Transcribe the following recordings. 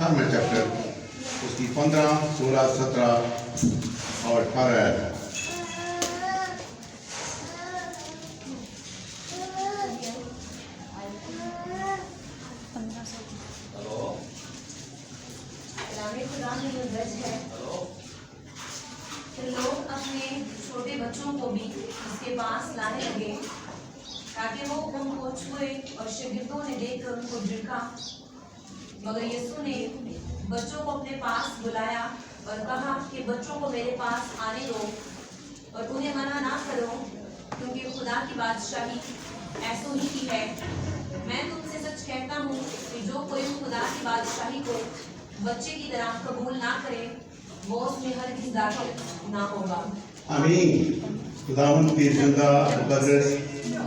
18वां chapter, उसकी 15, 16, 17 और 18 आयत। लोग अपने छोटे बच्चों को भी उसके पास लाने लगे ताकि वो उनको छुए, और शागिर्दों ने देखकर उनको झिड़का। मगर यीशु ने बच्चों को अपने पास बुलाया और कहा कि बच्चों को मेरे पास आने दो और उन्हें मना ना करो, क्योंकि खुदा की बादशाही ऐसों ही की है। मैं तुमसे सच कहता हूँ कि जो कोई खुदा की बादशाही को बच्चे की तरह कबूल ना करे, वो उसमें हरगिज़ दाखिल ना होगा। आमीन। खुदावंद की जिंदा मुक़द्दस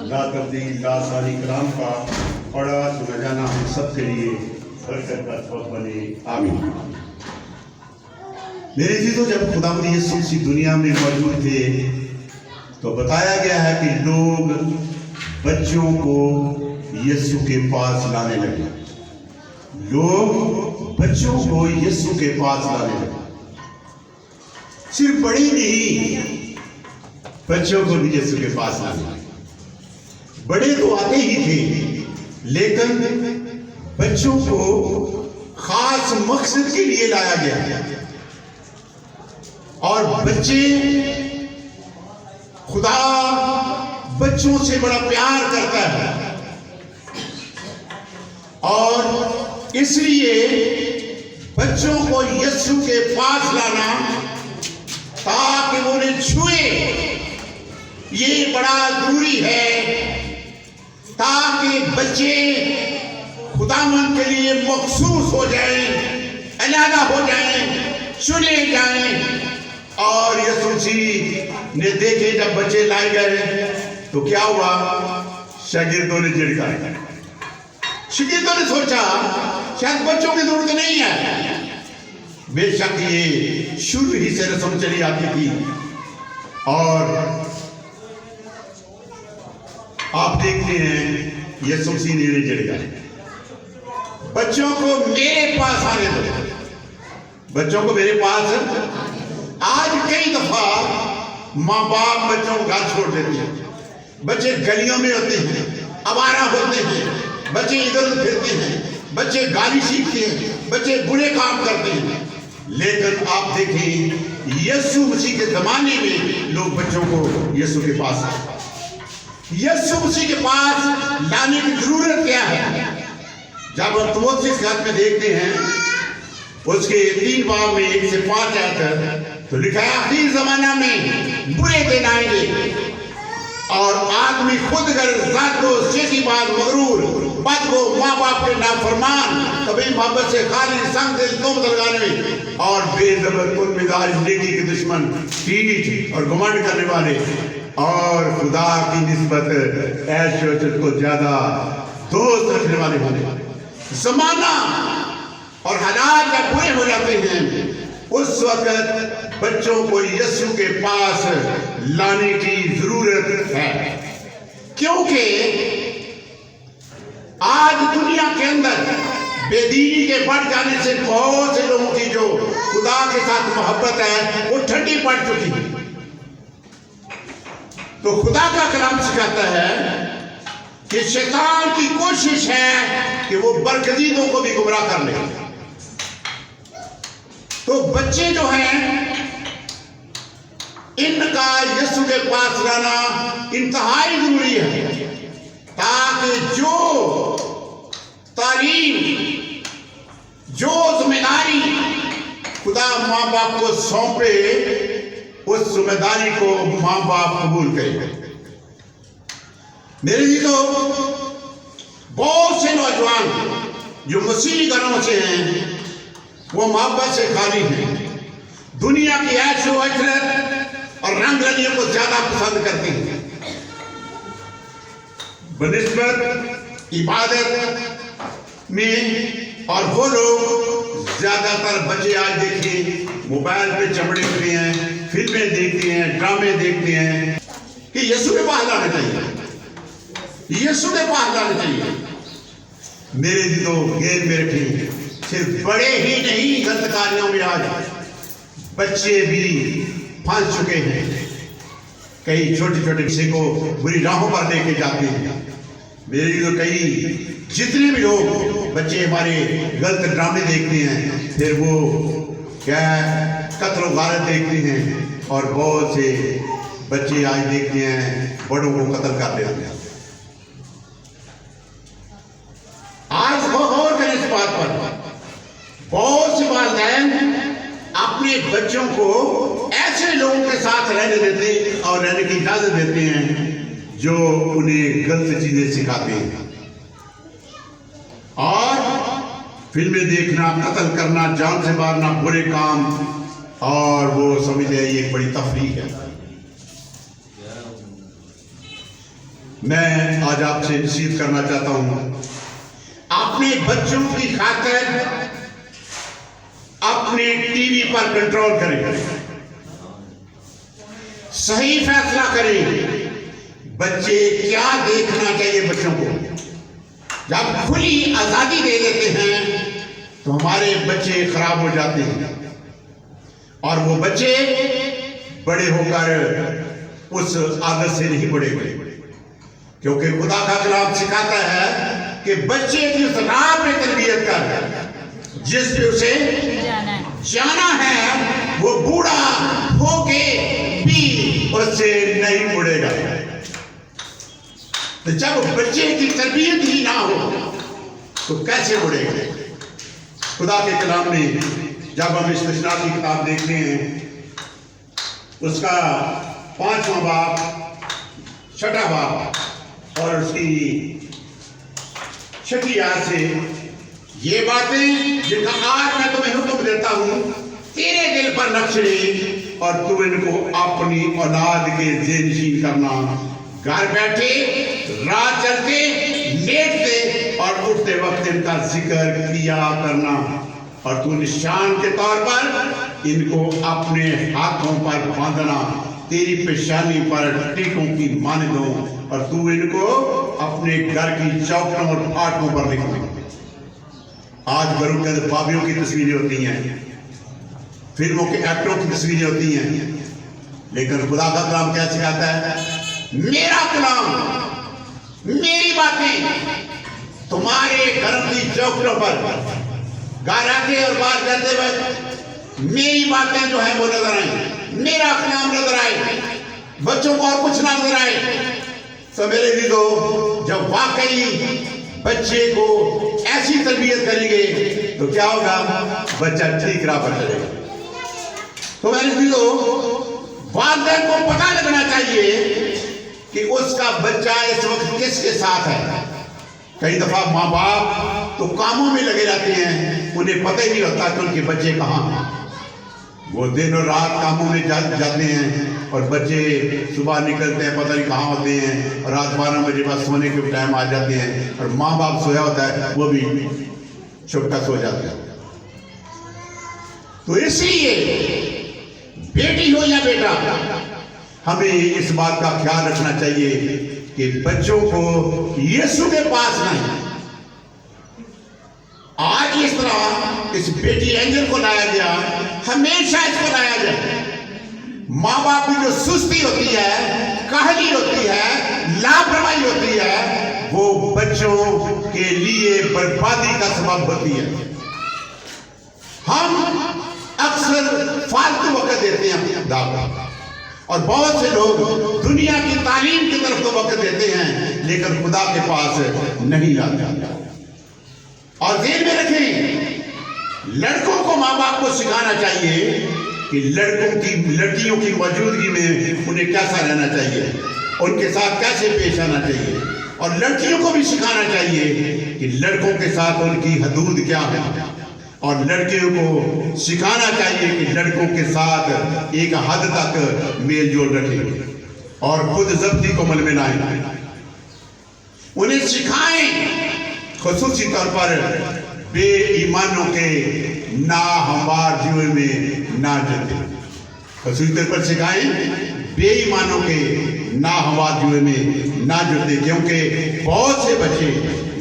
ला तब्दील ला सारी कलाम का पढ़ा सुना जाना हम सब के लिए बरकत का सबब बने। आमीन। मेरे चीज़ों, जब खुदावंद यीशु मसीह दुनिया में मौजूद थे तो बताया गया है कि लोग बच्चों को यीशु के पास लाने लगे। लोग बच्चों को यीशु के पास लाने लगे। सिर्फ बड़ी नहीं, बच्चों को भी यीशु के पास लाने लगे। बड़े तो आते ही थे, लेकिन बच्चों को खास मकसद के लिए लाया गया। और बच्चे, खुदा बच्चों से बड़ा प्यार करता है, और इसलिए बच्चों को यीशु के पास लाना ताकि वो उन्हें छुए, ये बड़ा जरूरी है, ताकि बच्चे खुदावंद के लिए मखसूस हो जाएं, अलहदा हो जाएं, चुने जाएं। और यीशु मसीह ने देखे जब बच्चे लाए गए तो क्या हुआ? शागिर्दों ने झिड़का। शागिर्दों ने सोचा शायद बच्चों की जरूरत नहीं है। बेशक ये शुरू ही से रस्म चली आती थी, और आप देखते हैं यीशु मसीह ने इन्हें झिड़का। बच्चों को मेरे पास आने दो, बच्चों को मेरे पास। आज कई दफा माँ बाप बच्चों को घर छोड़ देते हैं। बच्चे गलियों में होते हैं, आवारा होते हैं, बच्चे इधर उधर फिरते हैं, बच्चे गाली सीखते हैं, बच्चे बुरे काम करते हैं। लेकिन आप देखें यीशु मसीह के जमाने में लोग बच्चों को यीशु के पास आए। यीशु मसीह के पास लाने की जरूरत क्या है? जब हम तीमुथियुस खत में देखते हैं, उसके 3 बाब में 1 से 5 आयत तो लिखा है, आखिरी जमाना में बुरे दिन आएंगे और आदमी खुद मगरूर, बद को माँ बाप के नाफरमान, कभी मोहब्बत से खाली, संग दिल, तुम दरगाने में, और बेज़बर कुल मिजाज, नेकी के दुश्मन, टीठ और घमंड करने वाले, और खुदा की निस्बत ऐशो को ज्यादा दोस्त रखने वाले होने। जमाना और हालात जब बुरे हो जाते हैं, उस वक्त बच्चों को यीशु के पास लाने की जरूरत है, क्योंकि आज दुनिया के अंदर बेदीनी के बढ़ जाने से बहुत से लोगों की जो खुदा के साथ मोहब्बत है वो ठंडी पड़ चुकी है। तो खुदा का कलाम सिखाता है कि शैतान की कोशिश है कि वो बरगजीदों को भी गुमराह कर ले। तो बच्चे जो हैं, इनका यीशु के पास लाना इंतहाई जरूरी है, ताकि जो तालीम, जो जिम्मेदारी खुदा माँ बाप को सौंपे, उस जिम्मेदारी को माँ बाप कबूल करें। मेरे जीतो, बहुत से नौजवान जो मसीही घरों से हैं वो मोहब्बत से खाली हैं, दुनिया की ऐशो अशरत और रंग रंगियों को ज्यादा पसंद करते हैं बनिस्बत इबादत में। और वो लोग ज्यादातर बच्चे आज देखिए मोबाइल पे चमड़े हुए हैं, फिल्में देखते हैं, ड्रामे देखते हैं कि यीशु के पास लाना चाहिए, यीशु के पास लाना चाहिए। मेरे दिलों गैर में रखें सिर्फ बड़े ही नहीं, गलत कार्यों में आज बच्चे भी फंस चुके हैं। कई छोटे छोटे बच्चे को बुरी राहों पर लेके जाते हैं। मेरे लिए तो कई जितने भी लोग बच्चे हमारे गलत ड्रामे देखते हैं, फिर वो क्या कत्ल गारत देखते हैं, और बहुत से बच्चे आज देखते हैं बड़ों को कत्ल कर देते हैं। आज गौर करें इस बात पर। बहुत से वालिदैन अपने बच्चों को ऐसे लोगों के साथ रहने देते और रहने की इजाजत देते हैं जो उन्हें गलत चीजें सिखाते हैं, और फिल्में देखना, कत्ल करना, जान से मारना, बुरे काम, और वो समझते हैं ये एक बड़ी तफरीक है। मैं आज आपसे नसीहत करना चाहता हूं, अपने बच्चों की खातिर अपने टीवी पर कंट्रोल करें, सही फैसला करें। बच्चे क्या देखना चाहिए बच्चों को। जब खुली आजादी दे देते हैं तो हमारे बच्चे खराब हो जाते हैं, और वो बच्चे बड़े होकर उस आदत से नहीं बढ़े हुए, क्योंकि खुदा का कलाम सिखाता है कि बच्चे जिस राह पे तरबियत कर, जिस पे उसे जाना है, वो बूढ़ा होके भी उससे नहीं मुड़ेगा। तो जब बच्चे की तरबियत ही ना हो तो कैसे मुड़ेगा। खुदा के कलाम में जब हम इस्तिशना की किताब देखते हैं, उसका 5वां बाब, 6वां बाब और उसकी 6ठी आयत से, ये बातें जिनका आज मैं तुम्हें हुक्म देता हूं तेरे दिल पर नक्श ले, और तू इनको अपनी औलाद के ज़ेनशीन करना। घर बैठे, राह चलते, लेटते और उठते वक्त इनका जिक्र किया करना, और तू निशान के तौर पर इनको अपने हाथों पर बांधना, तेरी पेशानी पर टीकों की मानदों, और तू इनको अपने घर की चौखटों और फाटकों पर लिखना। आज घरों के अंदर बाबियों की तस्वीरें होती हैं, फिल्मों के एक्टरों की तस्वीरें होती हैं, लेकिन खुदा का कलाम क्या सिखाता है? मेरा कलाम, मेरी बातें तुम्हारे घर की चौखटों पर, घर आते और बाहर जाते वक्त मेरी बातें जो है वो नजर आए, मेरा कलाम नजर आए, बच्चों को और कुछ ना नजर आए। तो मेरे दिलों, जब वाकई बच्चे को ऐसी तरबियत करेंगे तो क्या होगा? बच्चा ठीक राह पर चलेगा। तो मेरे दिलों, वालिदैन को पता लगना चाहिए कि उसका बच्चा इस वक्त किसके साथ है। कई दफा माँ बाप तो कामों में लगे रहते हैं, उन्हें पता ही नहीं होता कि उनके बच्चे कहाँ हैं। वो दिन और रात कामों में जाते हैं, और बच्चे सुबह निकलते हैं, पता नहीं कहाँ होते हैं, और रात 12 बजे बाद सोने के टाइम आ जाते हैं, और माँ बाप सोया होता है, वो भी छुपका सो जाता है। तो इसलिए बेटी हो या बेटा, हमें इस बात का ख्याल रखना चाहिए कि बच्चों को यीशु के पास नहीं, आज इस तरह इस बेटी एंजल को लाया गया, हमेशा इसको लाया जाए। माँ बाप की जो सुस्ती होती है, काहली होती है, लापरवाही होती है, वो बच्चों के लिए बर्बादी का सबब होती है। हम अक्सर फालतू वक्त देते हैं अपने खुदा को, और बहुत से लोग दुनिया की तालीम की तरफ तो वक्त देते हैं, लेकिन खुदा के पास नहीं लाते। और ध्यान में रखें, लड़कों को माँ बाप को सिखाना चाहिए कि लड़कियों की मौजूदगी में उन्हें कैसा रहना चाहिए, उनके साथ कैसे पेश आना चाहिए, और लड़कियों को भी सिखाना चाहिए कि लड़कों के साथ उनकी हदूद क्या है, और लड़कियों को सिखाना चाहिए कि लड़कों के साथ एक हद तक मेल जोल रखें और खुद जब्ती को अमल में लाएं। उन्हें सिखाएं, खुसूसी तौर पर बेईमानों के नाहमवार जुए में ना जुटे। खुसूसी तौर पर सिखाएं, बेईमानों के नाहमवार जुए में ना जुटे, क्योंकि बहुत से बच्चे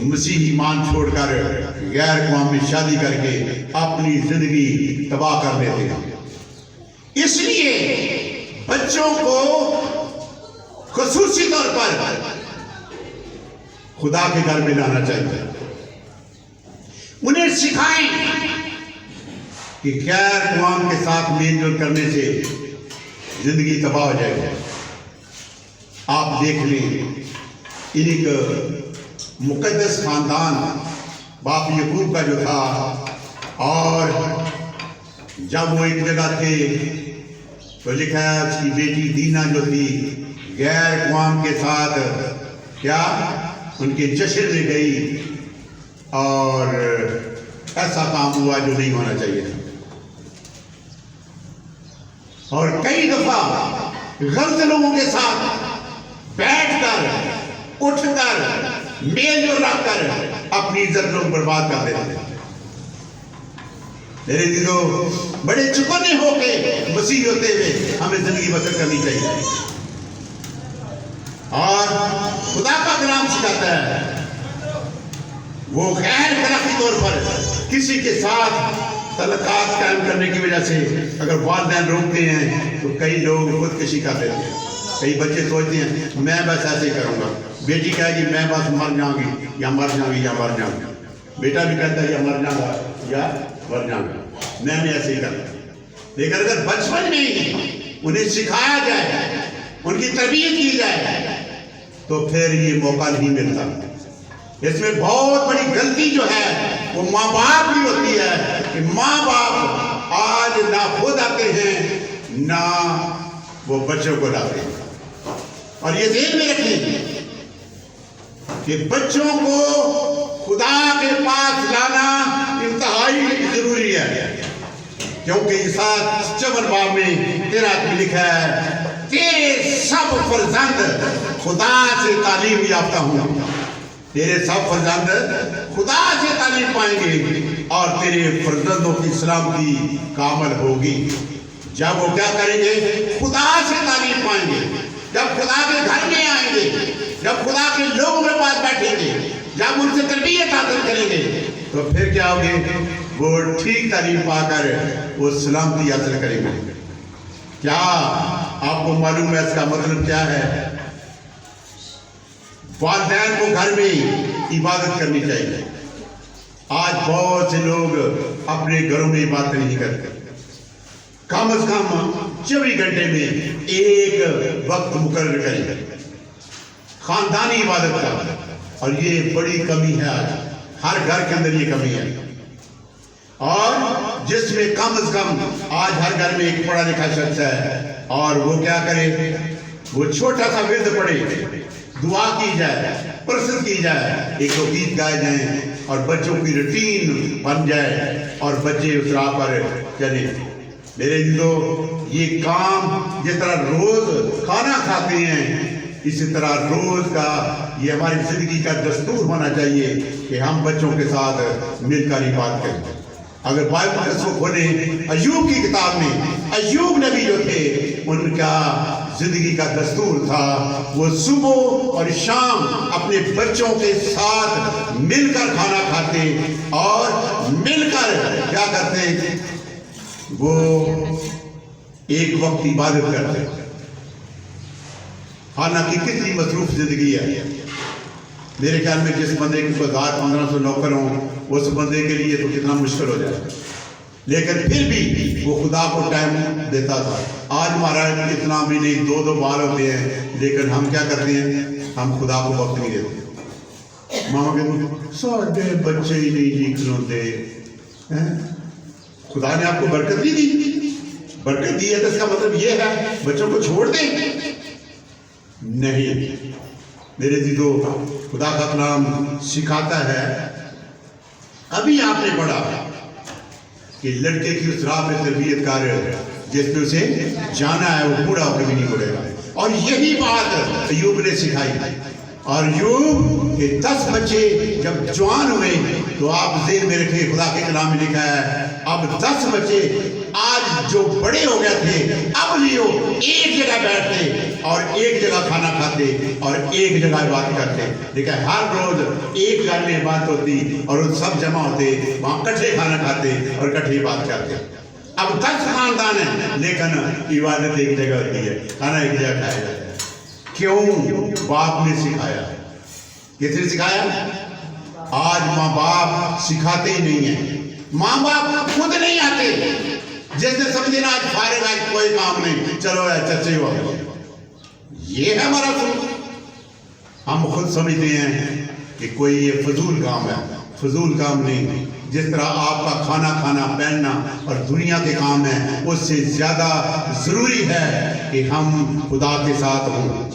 मसीह ईमान छोड़कर غیر قوم میں شادی کر کے اپنی زندگی تباہ کر دیتے ہیں۔ اس لیے بچوں کو خصوصی طور پر خدا کے گھر میں لانا چاہیے، انہیں سکھائیں کہ غیر قوم کے ساتھ میل جول کرنے سے زندگی تباہ ہو جائے گی۔ آپ دیکھ لیں، انہیں کا مقدس خاندان باپ یعقوب کا جو تھا، اور جب وہ ایک جگہ تھے تو لکھا ہے اس کی بیٹی دینا جو تھی غیر قوم کے ساتھ کیا ان کے جشن میں گئی، اور ایسا کام ہوا جو نہیں ہونا چاہیے تھا۔ اور کئی دفعہ غلط لوگوں کے ساتھ بیٹھ کر اٹھ کر میل جول رکھ کر اپنی عزت لوگ برباد کر دیتے ہیں۔ میرے دلوں بڑے چکنے ہو کے مسیح ہوتے ہوئے ہمیں زندگی بسر کرنی چاہیے، اور خدا کا کلام سکھاتا ہے وہ غیر اخلاقی طور پر کسی کے ساتھ تعلقات قائم کرنے کی وجہ سے اگر والدین روکتے ہیں تو کئی لوگ خودکشی کر دیتے ہیں۔ کئی بچے سوچتے ہیں میں بس ایسے ہی کروں گا، بیٹی کہے گی میں بس مر جاؤں گی یا مر جاؤں گی یا مر جاؤں گی، بیٹا بھی کہتا ہے یا مر جاؤں گا یا مر جاؤں گا، میں بھی ایسے ہی کرتا ہوں۔ لیکن اگر بچپن میں ہی انہیں سکھایا جائے، ان کی تربیت کی جائے، تو پھر یہ موقع نہیں ملتا۔ اس میں بہت بڑی غلطی جو ہے وہ ماں باپ کی ہوتی ہے کہ ماں باپ آج نہ خود آتے ہیں نہ وہ بچوں کو لاتے ہیں۔ اور یہ ذہن میں رکھیں کہ بچوں کو خدا کے پاس لانا انتہائی ضروری ہے، کیونکہ عیسیٰ 54 باب میں 13 میں لکھا ہے تیرے سب فرزند خدا سے تعلیم یافتہ ہوں، تیرے سب فرزند خدا سے تعلیم پائیں گے اور تیرے فرزندوں کی سلامتی کامل ہوگی جب وہ کیا کریں گے، خدا سے تعلیم پائیں گے، جب خدا کے گھر میں آئیں گے، جب خدا کے لوگوں کے پاس بیٹھیں گے، جب ان سے تربیت حاصل کریں گے، تو پھر کیا ہوگے، وہ ٹھیک تعلیم پا کر وہ سلامتی حاصل کریں گے۔ کیا آپ کو معلوم ہے اس کا مطلب کیا ہے؟ والدین کو گھر میں عبادت کرنی چاہیے۔ آج بہت سے لوگ اپنے گھروں میں عبادت نہیں کرتے، کم از کم 24 گھنٹے میں ایک وقت مقرر کریں خاندانی عبادت کا، اور یہ بڑی کمی ہے آج ہر گھر کے اندر، یہ کمی ہے۔ اور جس میں کم از کم آج ہر گھر میں ایک پڑھا لکھا شخص ہے، اور وہ کیا کرے، وہ چھوٹا سا ورد پڑھے، دعا کی جائے، پرست کی جائے، ایک دو گیت گائے جائیں، اور بچوں کی روٹین بن جائے اور بچے اس راہ پر چلیں۔ میرے دلوں یہ کام جس طرح روز کھانا کھاتے ہیں، اسی طرح روز کا یہ ہماری زندگی کا دستور ہونا چاہیے کہ ہم بچوں کے ساتھ مل کر ہی بات کریں۔ اگر بائبل مقدس کو کھولیں ایوب کی کتاب میں، ایوب نبی جو تھے ان کا زندگی کا دستور تھا وہ صبح اور شام اپنے بچوں کے ساتھ مل کر کھانا کھاتے اور مل کر کیا کرتے، وہ ایک وقت عبادت کرتے۔ حالانکہ کتنی مصروف زندگی ہے، میرے خیال میں جس بندے کے 1500 نوکر ہوں اس بندے کے لیے تو کتنا مشکل ہو جائے، لیکن پھر بھی وہ خدا کو ٹائم دیتا تھا۔ آج ہمارا اتنا بھی نہیں، 2 بال ہوتے ہیں، لیکن ہم کیا کرتے ہیں، ہم خدا کو وقت نہیں دیتے۔ ماما کہتے ہیں ساڑھے بچے ہی نہیں جی کھلوتے، خدا نے آپ کو برکت نہیں دی، برکت دی ہے تو اس کا مطلب یہ ہے بچوں کو چھوڑ دیں؟ نہیں، میرے دیدو خدا کا کلام سکھاتا ہے، ابھی آپ نے پڑھا کہ لڑکے کی اس راہ میں تربیت کر جس میں اسے جانا ہے وہ بوڑھا کبھی نہیں اڑے گا، اور یہی بات ایوب نے سکھائی۔ اور ایوب کے 10 بچے جب جوان ہوئے تو آپ ذہن میں رکھیں خدا کے کلام میں لکھا ہے अब 10 बच्चे आज जो बड़े हो गए थे अब भी वो एक जगह बैठते और एक जगह खाना खाते और एक जगह बात करते। देखा हर रोज एक घर में बात होती और वो सब जमा होते, वहां इकट्ठे खाना खाते और इकट्ठे बात करते। अब 10 खानदान है लेकिन इबादत एक जगह होती है, खाना एक जगह खाया जाता है। क्यों? बाप ने सिखाया। किसने सिखाया? आज माँ बाप सिखाते ही नहीं है, माँ बाप खुद नहीं आते। जैसे समझे ना आज फारिग, आज कोई काम नहीं, चलो यार चर्चे हो गए, ये है हमारा सोच। हम खुद समझते हैं कि कोई ये फजूल काम है, फजूल काम नहीं। जिस तरह आपका खाना खाना, पहनना और दुनिया के काम है, उससे ज्यादा जरूरी है कि हम खुदा के साथ हों।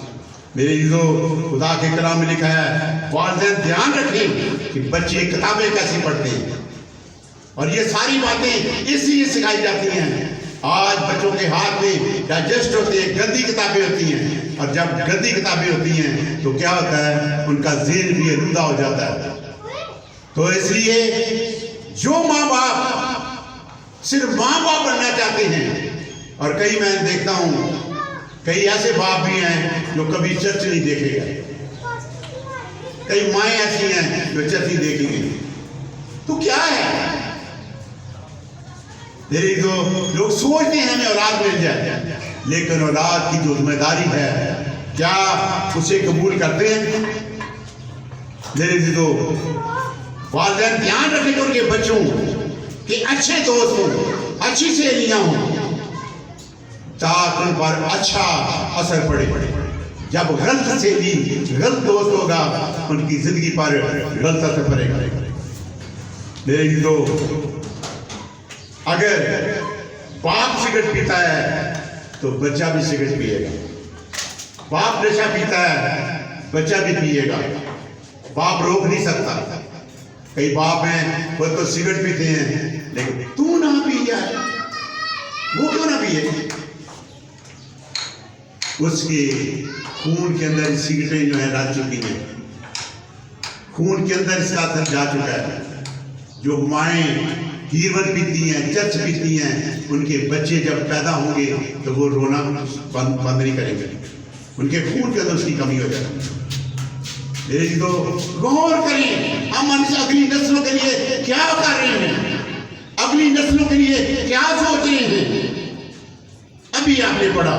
मेरे जो खुदा के कलाम में लिखा है, वालिदैन ध्यान रखें कि बच्चे किताबें कैसी पढ़ते हैं, और ये सारी बातें इसलिए सिखाई जाती हैं। आज बच्चों के हाथ में डाइजेस्ट होते हैं, गंदी किताबें होती हैं, और जब गंदी किताबें होती हैं तो क्या होता है, उनका ज़हन भी आलूदा हो जाता है। तो इसलिए जो माँ बाप सिर्फ माँ बाप बनना चाहते हैं, और कई मैं देखता हूँ कई ऐसे बाप भी हैं जो कभी चर्च नहीं देखेगा, कई माएँ ऐसी हैं जो चर्च नहीं देखेंगे। तो क्या है, मेरी जो लोग सोचते हैं हमें औलाद मिल जाए, लेकिन औलाद की जो जिम्मेदारी है क्या उसे कबूल करते हैं? मेरे जो वालिदैन ध्यान रखें उनके बच्चों के अच्छे दोस्त हों, अच्छी सहेलियां हों, ताकि उन पर अच्छा असर पड़े। जब गलत सहेली, गलत दोस्त होगा, उनकी जिंदगी पर गलत असर पड़ेगा। मेरे जो अगर बाप सिगरेट पीता है तो बच्चा भी सिगरेट पिएगा, बाप नशा पीता है बच्चा भी पिएगा, बाप रोक नहीं सकता। कई बाप हैं वो तो सिगरेट पीते हैं, लेकिन तू ना पी यार, वो क्यों ना पिए? उसके खून के अंदर सिगरेटें जो है जा चुकी हैं, खून के अंदर इसका असर जा चुका है। जो माएँ हीरवन पीती हैं, चर्च पीती हैं, उनके बच्चे जब पैदा होंगे तो वो रोना बंद नहीं करेंगे, उनके खून के अंदर उसकी कमी हो जाएगी। मेरे जी तो गौर करें, हम अगली नस्लों के लिए क्या कर रहे हैं, अगली नस्लों के लिए क्या सोच रहे हैं। अभी आपने पढ़ा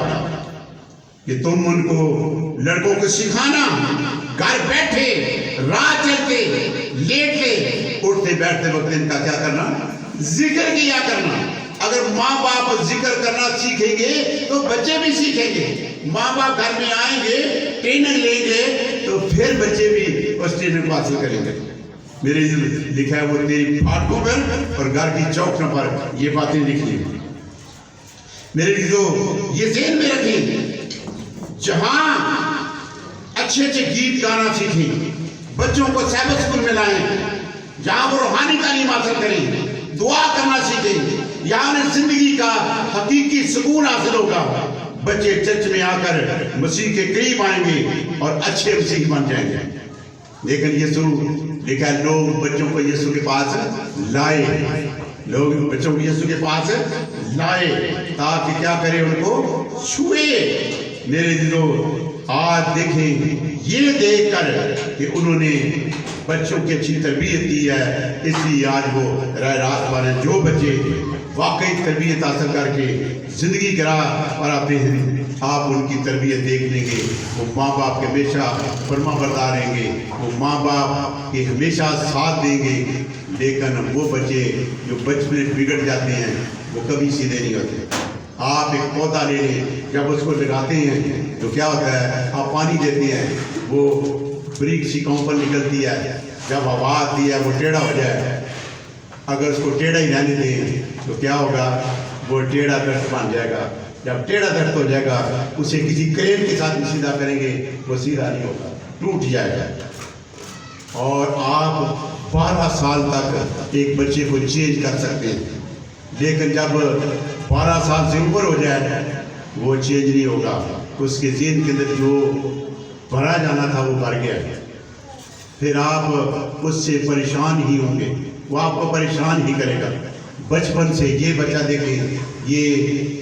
कि तुम उनको लड़कों को सिखाना, घर बैठे, रात चलते, लेटे, उठते बैठते वक्त इनका क्या करना, जिक्र किया करना। अगर माँ बाप जिक्र करना सीखेंगे तो बच्चे भी सीखेंगे। माँ बाप घर में आएंगे, ट्रेनिंग लेंगे, तो फिर बच्चे भी उस ट्रेनिंग को हासिल करेंगे। मेरे लिखा है वो तेरी फाटकों पर और घर की चौखटों पर ये बातें लिखी। मेरे जो ये ज़हन में रखें, जहां अच्छे अच्छे गीत गाना सीखें, बच्चों को साइबर स्कूल में लाएं, जहां वो रूहानी तालीम हासिल करें, दुआ करना सीखें, यहाँ उन्हें जिंदगी का हकीकी सुकून हासिल होगा। बच्चे चर्च में आकर मसीह के करीब आएंगे और अच्छे मसीह बन जाएंगे। लेकिन यीशु लिखा, लोग बच्चों को यीशु के पास लाए, लोग बच्चों को यीशु के पास लाए ताकि क्या करे, उनको छुए। मेरे दिलों आज देखें, ये देखकर कि उन्होंने बच्चों की अच्छी तरबियत दी है, इसलिए आज वो रात वाले जो बच्चे वाकई तरबियत हासिल करके ज़िंदगी गिरा और आप उनकी तरबियत देख लेंगे, वो माँ बाप के हमेशा फरमा बरदार रहेंगे, वो माँ बाप के हमेशा साथ देंगे। लेकिन वो बच्चे जो बचपन में बिगड़ जाते हैं वो कभी सीधे नहीं होते। आप एक पौधा ले लें, जब उसको लगाते हैं तो क्या होता है, आप पानी देते हैं, वो बारीक सी कों पर निकलती है, जब हवा आती है वो टेढ़ा हो जाए। अगर उसको टेढ़ा ही रहने दें तो क्या होगा, वो टेढ़ा दर्द बन जाएगा। जब टेढ़ा दर्द हो जाएगा, उसे किसी क्रेन के साथ सीधा करेंगे, वो सीधा नहीं होगा, टूट जाएगा। और आप 12 साल तक एक बच्चे को चेंज कर सकते हैं, लेकिन जब 12 साल से ऊपर हो जाए वो चेंज नहीं होगा। उसके ज़हन के अंदर जो भरा जाना था वो भर गया, फिर आप उससे परेशान ही होंगे, वो आपको परेशान ही करेगा। बचपन से ये बच्चा देखें, ये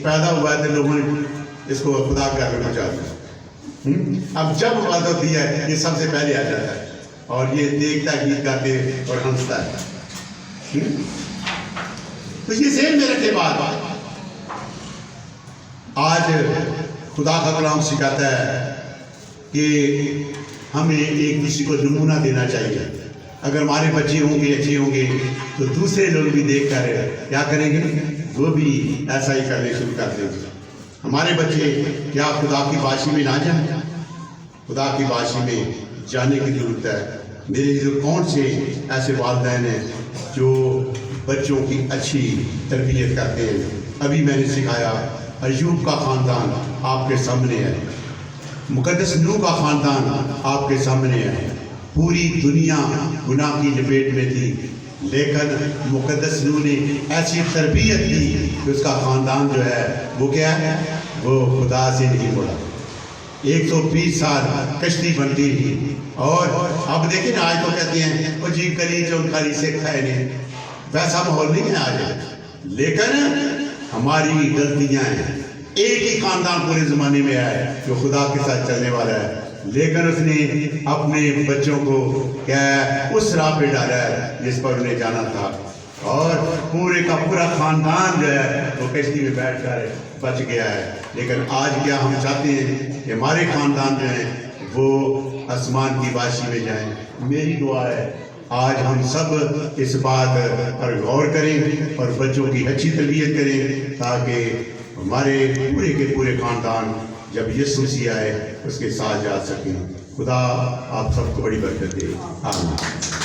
पैदा हुआ है तो लोगों ने इसको खुदा का घर में पहुंचा दिया। अब जब इबादत होती है ये सबसे पहले आ जाता है और ये देखता है, गीत गाते और हंसता है। तो ये ज़हन में रखे बात। आज खुदा का कलाम सिखाता है कि हमें एक दूसरे को नमूना देना चाहिए। अगर हमारे बच्चे होंगे अच्छे होंगे तो दूसरे लोग भी देख कर क्या करेंगे, वो भी ऐसा ही करने शुरू कर देंगे। हमारे बच्चे क्या खुदा की बाशी में ना जाए? खुदा की बाशी में जाने की जरूरत है। मेरे जो कौन से ऐसे वालिदैन हैं जो बच्चों की अच्छी तरबियत करते हैं। अभी मैंने सिखाया, अय्यूब का ख़ानदान आपके सामने है, मुक़द्दस नूह का ख़ानदान आपके सामने है। पूरी दुनिया गुनाह की लपेट में थी, लेकिन मुक़द्दस नूह ने ऐसी तरबियत दी कि उसका ख़ानदान जो है वो क्या है, वो खुदा से नहीं मुड़ा। 120 साल कश्ती बनती थी और अब देखिए ना, आज तो कहते हैं वो जी करी जो खरी से खाए नहीं, वैसा माहौल नहीं है आज। लेकिन हमारी गलतियां हैं। एक ही खानदान पूरे ज़माने में है जो खुदा के साथ चलने वाला है, लेकिन उसने अपने बच्चों को क्या उस राह पे डाला है जिस पर उन्हें जाना था, और पूरे का पूरा खानदान जो है वो कश्ती में बैठ कर बच गया है। लेकिन आज क्या हम चाहते हैं कि हमारे खानदान जो हैं वो आसमान की बाशी में जाएं। मेरी दुआ है आज हम सब इस बात पर गौर करें और बच्चों की अच्छी तरबियत करें, ताकि हमारे पूरे के पूरे खानदान जब यीशु मसीह आए उसके साथ जा सकें। खुदा आप सबको बड़ी बरकत दे। आमीन।